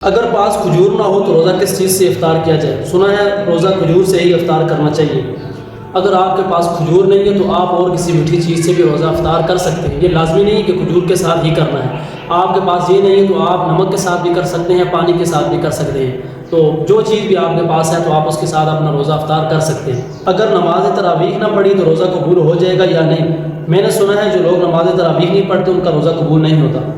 اگر پاس کھجور نہ ہو تو روزہ کس چیز سے افطار کیا جائے؟ سنا ہے روزہ کھجور سے ہی افطار کرنا چاہیے۔ اگر آپ کے پاس کھجور نہیں ہے تو آپ اور کسی میٹھی چیز سے بھی روزہ افطار کر سکتے ہیں۔ یہ لازمی نہیں ہے کہ کھجور کے ساتھ ہی کرنا ہے۔ آپ کے پاس یہ نہیں ہے تو آپ نمک کے ساتھ بھی کر سکتے ہیں، پانی کے ساتھ بھی کر سکتے ہیں۔ تو جو چیز بھی آپ کے پاس ہے تو آپ اس کے ساتھ اپنا روزہ افطار کر سکتے ہیں۔ اگر نماز تراویح نہ پڑھی تو روزہ قبول ہو جائے گا یا نہیں؟ میں نے سنا ہے جو لوگ نماز تراویح نہیں پڑھتے ان کا روزہ قبول نہیں ہوتا۔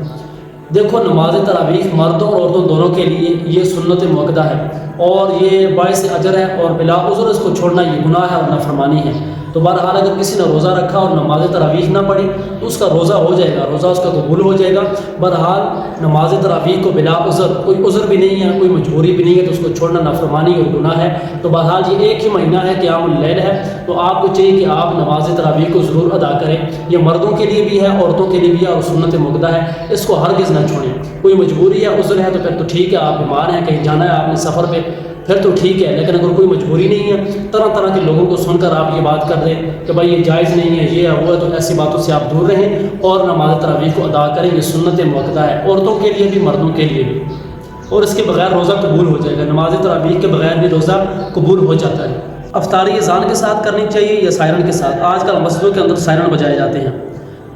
دیکھو، نماز تراویح مردوں اور عورتوں دونوں کے لیے یہ سنت موقدہ ہے اور یہ باعث اجر ہے، اور بلا عذر اس کو چھوڑنا یہ گناہ ہے اور نافرمانی ہے۔ تو بہرحال اگر کسی نے روزہ رکھا اور نماز تراویح نہ پڑھی تو اس کا روزہ ہو جائے گا، روزہ اس کا قبول ہو جائے گا۔ بہرحال نماز تراویح کو بلا عذر، کوئی عذر بھی نہیں ہے، کوئی مجبوری بھی نہیں ہے، تو اس کو چھوڑنا نافرمانی اور گناہ ہے۔ تو بہرحال یہ ایک ہی مہینہ ہے قیام اللیل ہے، تو آپ کو چاہیے کہ آپ نماز تراویح کو ضرور ادا کریں۔ یہ مردوں کے لیے بھی ہے، عورتوں کے لیے بھی ہے، اور سنت موقدہ ہے، اس کو ہرگز نہ چھوڑیں۔ کوئی مجبوری ہے، عذر ہے تو پھر تو ٹھیک ہے، آپ بیمار ہیں، کہیں جانا ہے آپ نے سفر پہ، پھر تو ٹھیک ہے۔ لیکن اگر کوئی مجبوری نہیں ہے، طرح طرح کے لوگوں کو سن کر آپ یہ بات کر رہے ہیں کہ بھائی یہ جائز نہیں ہے، یہ ہے وہ ہے، تو ایسی باتوں سے آپ دور رہیں اور نماز تراویح کو ادا کریں۔ یہ سنت موقدہ ہے، عورتوں کے لیے بھی مردوں کے لیے بھی، اور اس کے بغیر روزہ قبول ہو جائے گا۔ نماز تراویح کے بغیر بھی روزہ قبول ہو جاتا ہے۔ افطاری اذان کے ساتھ کرنی چاہیے یا سائرن کے ساتھ؟ آج کل مسجدوں کے اندر سائرن بجائے جاتے ہیں۔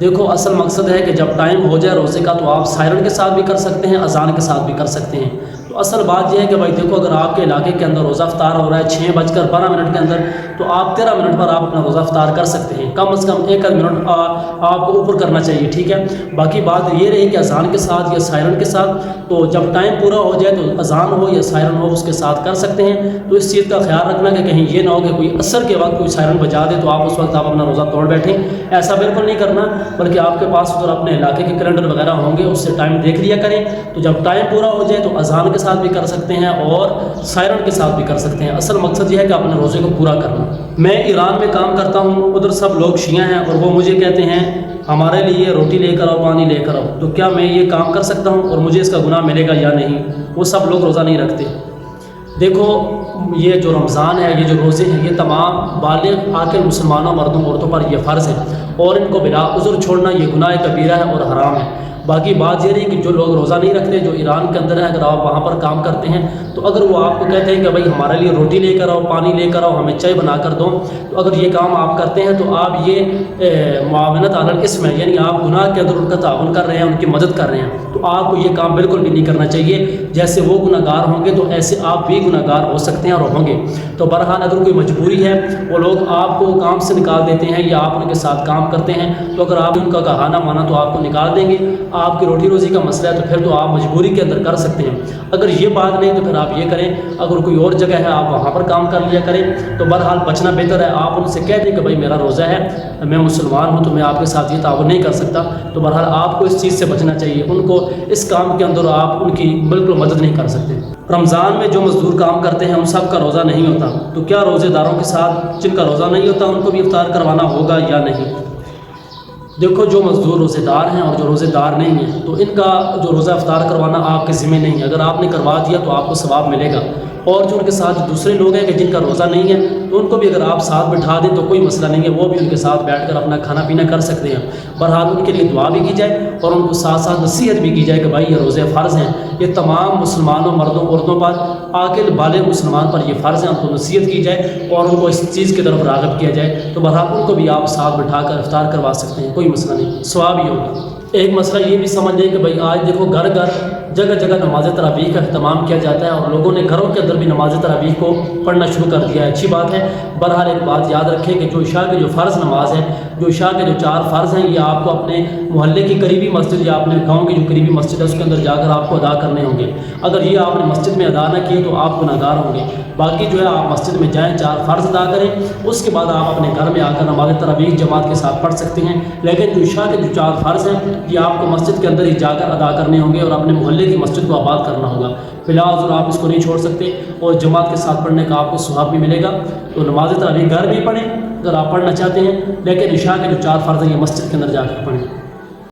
دیکھو، اصل مقصد ہے کہ جب ٹائم ہو جائے روزے کا تو آپ سائرن کے ساتھ بھی کر سکتے ہیں، اذان کے ساتھ بھی کر سکتے ہیں۔ تو اصل بات یہ ہے کہ بھائی دیکھو، اگر آپ کے علاقے کے اندر روزہ افطار ہو رہا ہے 6:12 کے اندر، تو آپ 13 منٹ پر آپ اپنا روزہ افطار کر سکتے ہیں۔ کم از کم 1 منٹ آپ کو اوپر کرنا چاہیے، ٹھیک ہے۔ باقی بات یہ رہی کہ اذان کے ساتھ یا سائرن کے ساتھ، تو جب ٹائم پورا ہو جائے تو اذان ہو یا سائرن ہو اس کے ساتھ کر سکتے ہیں۔ تو اس چیز کا خیال رکھنا کہ کہیں یہ نہ ہو کہ کوئی عصر کے وقت کوئی سائرن بجا دے تو آپ اس وقت آپ اپنا روزہ توڑ بیٹھیں، ایسا بالکل نہیں کرنا، بلکہ آپ کے پاس ادھر اپنے علاقے کے کیلنڈر وغیرہ ہوں گے، اس سے ٹائم دیکھ لیا کریں۔ تو جب ٹائم پورا ہو جائے تو اذان کے ساتھ بھی کر سکتے ہیں اور سائرن کے ساتھ بھی کر سکتے ہیں۔ اصل مقصد یہ ہے کہ اپنے روزے کو پورا کرنا۔ میں ایران میں کام کرتا ہوں، ادھر سب لوگ شیعہ ہیں اور وہ مجھے کہتے ہیں ہمارے لیے روٹی لے کر آؤ، پانی لے کر آؤ، تو کیا میں یہ کام کر سکتا ہوں اور مجھے اس کا گناہ ملے گا یا نہیں؟ وہ سب لوگ روزہ نہیں رکھتے۔ دیکھو، یہ جو رمضان ہے، یہ جو روزے ہیں، یہ تمام بالغ عاقل مسلمانوں مردوں عورتوں پر یہ فرض ہے، اور ان کو بلا عذر چھوڑنا یہ گناہ کبیرہ ہے اور حرام ہے۔ باقی بات یہ رہی کہ جو لوگ روزہ نہیں رکھتے، جو ایران کے اندر ہے، اگر آپ وہاں پر کام کرتے ہیں تو اگر وہ آپ کو کہتے ہیں کہ بھائی ہمارے لیے روٹی لے کر آؤ، پانی لے کر آؤ، ہمیں چائے بنا کر دو، تو اگر یہ کام آپ کرتے ہیں تو آپ یہ معاونت علی الاسم ہے، یعنی آپ گناہ کے اندر ان کا تعاون کر رہے ہیں، ان کی مدد کر رہے ہیں۔ تو آپ کو یہ کام بالکل بھی نہیں کرنا چاہیے۔ جیسے وہ گناہ گار ہوں گے تو ایسے آپ بھی گناہ گار ہو سکتے ہیں اور ہوں گے۔ تو بہرحال اگر کوئی مجبوری ہے، وہ لوگ آپ کو کام سے نکال دیتے ہیں یا آپ ان کے ساتھ کام کرتے ہیں، تو اگر آپ ان کا کہا نہ مانا تو آپ کو نکال دیں گے۔ آپ کی روٹی روزی کا مسئلہ ہے تو پھر تو آپ مجبوری کے اندر کر سکتے ہیں۔ اگر یہ بات نہیں تو پھر آپ یہ کریں، اگر کوئی اور جگہ ہے آپ وہاں پر کام کر لیا کریں۔ تو بہرحال بچنا بہتر ہے۔ آپ ان سے کہہ دیں کہ بھائی میرا روزہ ہے، میں مسلمان ہوں، تو میں آپ کے ساتھ یہ تعاون نہیں کر سکتا۔ تو بہرحال آپ کو اس چیز سے بچنا چاہیے، ان کو اس کام کے اندر آپ ان کی بالکل مدد نہیں کر سکتے۔ رمضان میں جو مزدور کام کرتے ہیں ان سب کا روزہ نہیں ہوتا، تو کیا روزے داروں کے ساتھ جن کا روزہ نہیں ہوتا ان کو بھی افطار کروانا ہوگا یا نہیں؟ دیکھو، جو مزدور روزے دار ہیں اور جو روزے دار نہیں ہیں، تو ان کا جو روزہ افطار کروانا آپ کے ذمہ نہیں ہے۔ اگر آپ نے کروا دیا تو آپ کو ثواب ملے گا، اور جو ان کے ساتھ دوسرے لوگ ہیں کہ جن کا روزہ نہیں ہے، تو ان کو بھی اگر آپ ساتھ بٹھا دیں تو کوئی مسئلہ نہیں ہے، وہ بھی ان کے ساتھ بیٹھ کر اپنا کھانا پینا کر سکتے ہیں۔ بہرحال ان کے لیے دعا بھی کی جائے اور ان کو ساتھ ساتھ نصیحت بھی کی جائے کہ بھائی یہ روزے فرض ہیں، یہ تمام مسلمانوں مردوں عورتوں پر، عاقل بالغ مسلمان پر یہ فرض ہیں، ان کو نصیحت کی جائے اور ان کو اس چیز کی طرف راغب کیا جائے۔ تو بہرحال ان کو بھی آپ ساتھ بٹھا کر افطار کروا سکتے ہیں، کوئی مسئلہ نہیں، ثواب ہی ہوگا۔ ایک مسئلہ یہ بھی سمجھ لیں کہ بھائی آج دیکھو گھر گھر جگہ جگہ نماز تراویح کا اہتمام کیا جاتا ہے اور لوگوں نے گھروں کے اندر بھی نماز تراویح کو پڑھنا شروع کر دیا ہے، اچھی بات ہے۔ بہرحال ایک بات یاد رکھیں کہ جو عشاء کے جو فرض نماز ہے، جو عشاء کے جو 4 فرض ہیں، یہ آپ کو اپنے محلے کی قریبی مسجد یا اپنے گاؤں کی جو قریبی مسجد ہے اس کے اندر جا کر آپ کو ادا کرنے ہوں گے۔ اگر یہ آپ نے مسجد میں ادا نہ کیے تو آپ گناہ گار ہوں گے۔ باقی جو ہے آپ مسجد میں جائیں، 4 فرض ادا کریں، اس کے بعد آپ اپنے گھر میں آ کر نماز تراویح جماعت کے ساتھ پڑھ سکتے ہیں۔ لیکن جو عشاء کے جو 4 فرض ہیں یہ آپ کو مسجد کے اندر ہی جا کر ادا کرنے ہوں گے اور اپنے محلے کی مسجد کو آباد کرنا ہوگا۔ بلا عذر آپ اس کو نہیں چھوڑ سکتے، اور جماعت کے ساتھ پڑھنے کا آپ کو ثواب بھی ملے گا۔ تو نماز تراویح گھر بھی پڑھیں اگر آپ پڑھنا چاہتے ہیں، لیکن عشاء کے جو 4 فرض ہیں یہ مسجد کے اندر جا کر پڑھیں۔